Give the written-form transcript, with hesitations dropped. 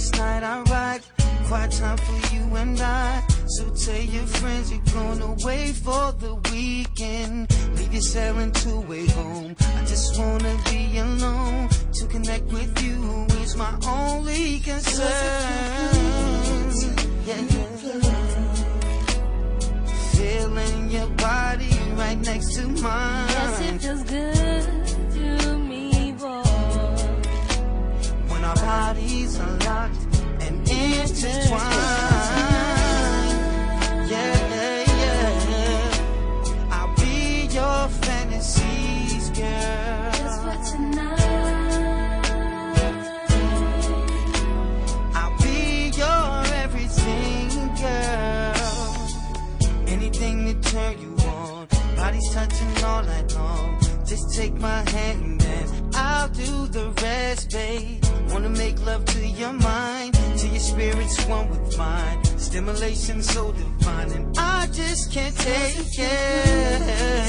this night I rock. Quiet time for you and I. So tell your friends you're going away for the weekend. Leave your cell and two-way home. I just wanna be alone. To connect with you is my only concern. Yeah, feeling your body right next to mine. Yes, it feels good to me, boy. When our bodies are locked and intertwined. Yeah, yeah. I'll be your fantasies, girl. Just for tonight. I'll be your everything, girl. Anything to turn you on. Bodies touching all night long. Just take my hand and I'll do the rest, babe. Wanna make love to your mind, till your spirit's one with mine. Stimulation so divine, and I just can't take it.